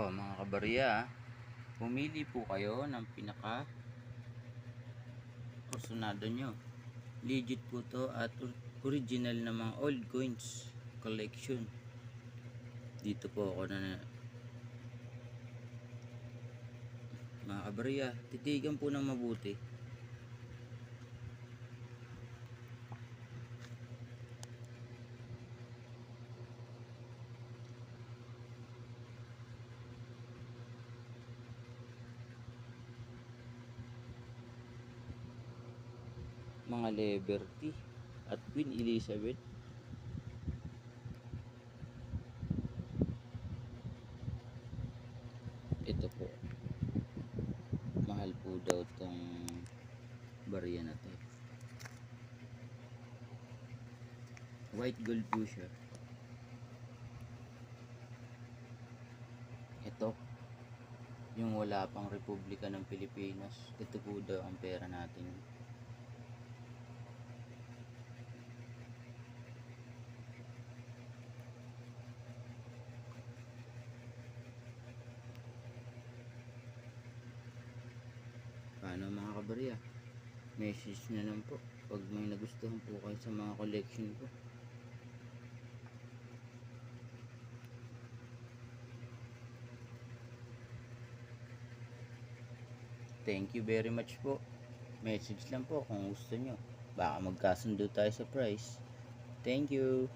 Mga kabarya, pumili po kayo ng pinaka kursunado nyo. Legit po to at original na mga old coins collection. Dito po ako na mga kabarya, titigan po ng mabuti. Mga Liberty at Queen Elizabeth. Ito po, mahal po daw tong barya na to. White gold po siya. Ito, yung wala pang Republika ng Pilipinas. Ito po daw ang pera natin. Paano mga kabarya? Message na lang po pag may nagustuhan po kayo sa mga collection ko. Thank you very much po. Message lang po kung gusto nyo. Baka magkasundo tayo sa price. Thank you.